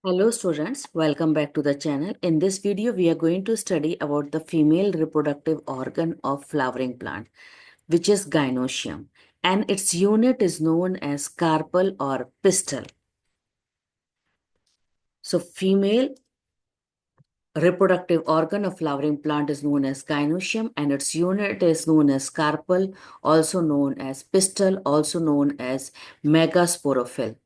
Hello students, welcome back to the channel. In this video, we are going to study about the female reproductive organ of flowering plant, which is gynoecium, and its unit is known as carpel or pistil. So female reproductive organ of flowering plant is known as gynoecium and its unit is known as carpel, also known as pistil, also known as megasporophyll.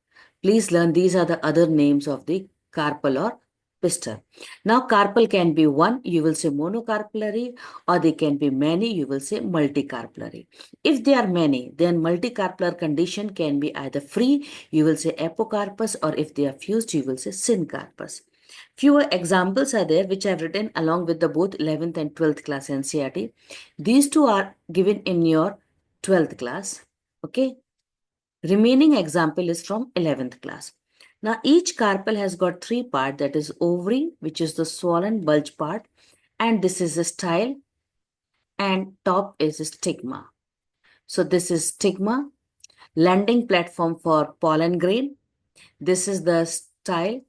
Please learn these are the other names of the carpel or pistil. Now carpel can be one, you will say monocarpellary, or they can be many, you will say multicarpellary. If they are many, then multicarpellar condition can be either free, you will say apocarpus, or if they are fused, you will say syncarpus. Fewer examples are there which I have written along with the both 11th and 12th class NCERT. These two are given in your 12th class. Okay. Remaining example is from 11th class. Now each carpel has got three parts, that is ovary, which is the swollen bulge part, and this is a style, and top is a stigma. So this is stigma, landing platform for pollen grain. This is the style,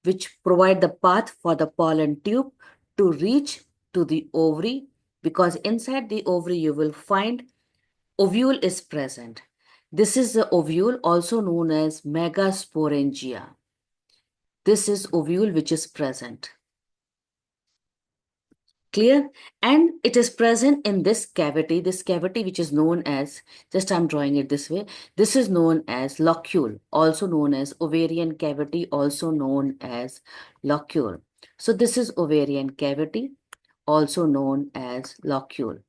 which provide the path for the pollen tube to reach to the ovary, because inside the ovary you will find ovule is present. This is the ovule, also known as megasporangia. This is ovule which is present. Clear? And it is present in this cavity which is known as, just I'm drawing it this way, this is known as locule, also known as ovarian cavity, also known as locule. So this is ovarian cavity, also known as locule.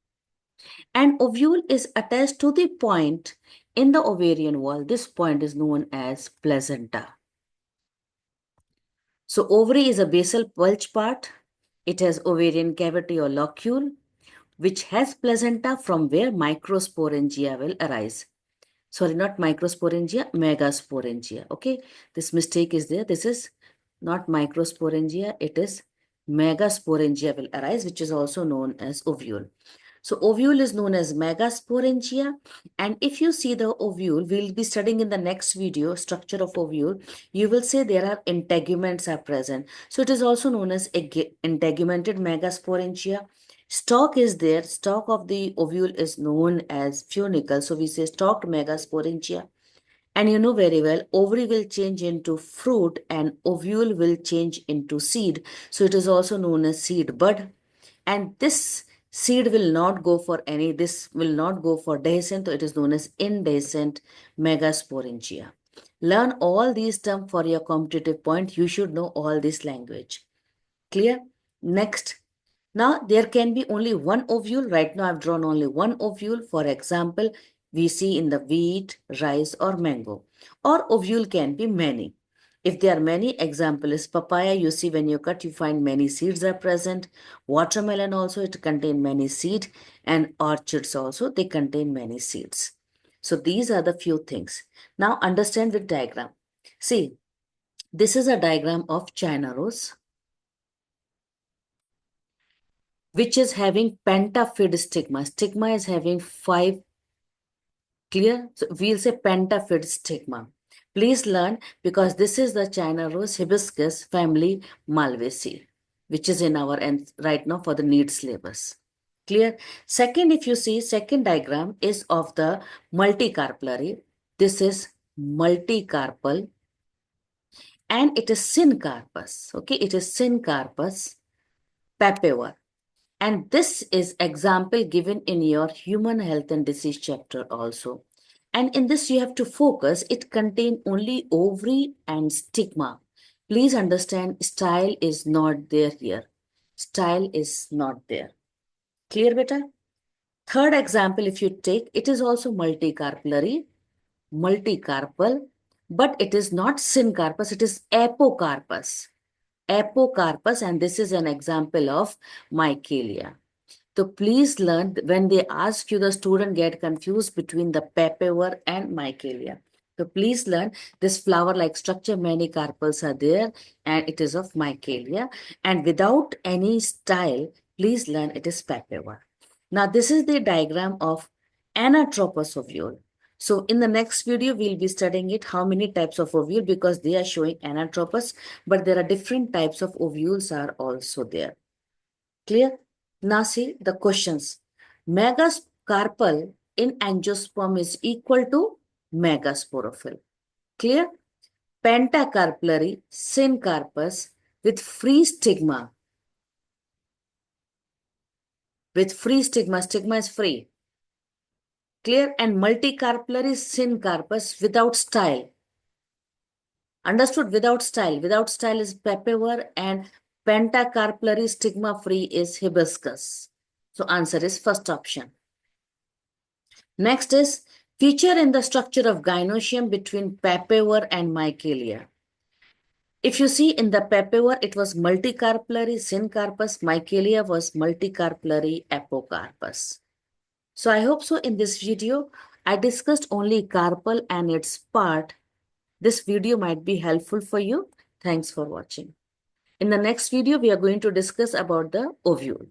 And ovule is attached to the point in the ovarian wall. This point is known as placenta. So ovary is a basal bulge part. It has ovarian cavity or locule, which has placenta from where microsporangia will arise. Sorry, not microsporangia, megasporangia. Okay, this mistake is there. This is not microsporangia, it is megasporangia will arise, which is also known as ovule. So ovule is known as megasporangia. And if you see the ovule, we'll be studying in the next video, structure of ovule. You will say there are integuments are present. So it is also known as integumented megasporangia. Stalk is there. Stalk of the ovule is known as funicle. So we say stalked megasporangia. And you know very well, ovary will change into fruit and ovule will change into seed. So it is also known as seed bud. And this seed will not go for this will not go for dehiscent, so it is known as indehiscent megasporangia. Learn all these terms for your competitive point. You should know all this language. Clear? Next. Now, there can be only one ovule. Right now, I've drawn only one ovule. For example, we see in the wheat, rice, or mango. Or ovule can be many. If there are many, example is papaya. You see when you cut, you find many seeds are present. Watermelon also, it contain many seeds. And orchids also, they contain many seeds. So these are the few things. Now understand with diagram. See, this is a diagram of China rose, which is having pentaphyid stigma. Stigma is having 5. Clear? So we'll say pentaphyid stigma. Please learn, because this is the China rose hibiscus family Malvaceae, which is in our end right now for the need syllabus. Clear? Second, if you see, second diagram is of the multicarpellary. This is multicarpal and it is syncarpus. Okay, it is syncarpus papaver. And this is example given in your human health and disease chapter also. And in this you have to focus, it contain only ovary and stigma. Please understand, style is not there here. Style is not there. Clear, beta? Third example, if you take, it is also multicarpellary, multicarpal, but it is not syncarpus, it is apocarpus. Apocarpus, and this is an example of Michaelia. So please learn, when they ask you, the student get confused between the papaver and Michaelia. So please learn this flower-like structure, many carpels are there and it is of Michaelia. And without any style, please learn it is papaver. Now this is the diagram of Anatropous ovule. So in the next video, we'll be studying it, how many types of ovule, because they are showing anatropous, but there are different types of ovules are also there. Clear? Now see the questions. Megacarpal in angiosperm is equal to megasporophyll. Clear? Pentacarpellary syncarpus with free stigma. Stigma is free. Clear? And multicarpellary syncarpus without style. Understood? Without style. Without style is papaver, and pentacarpellary stigma free is hibiscus. So answer is first option. Next is feature in the structure of gynoecium between papaver and micalia. If you see in the papaver, it was multicarpellary syncarpus, micalia was multicarpellary apocarpus. So I hope so in this video, I discussed only carpel and its part. This video might be helpful for you. Thanks for watching. In the next video, we are going to discuss about the ovule.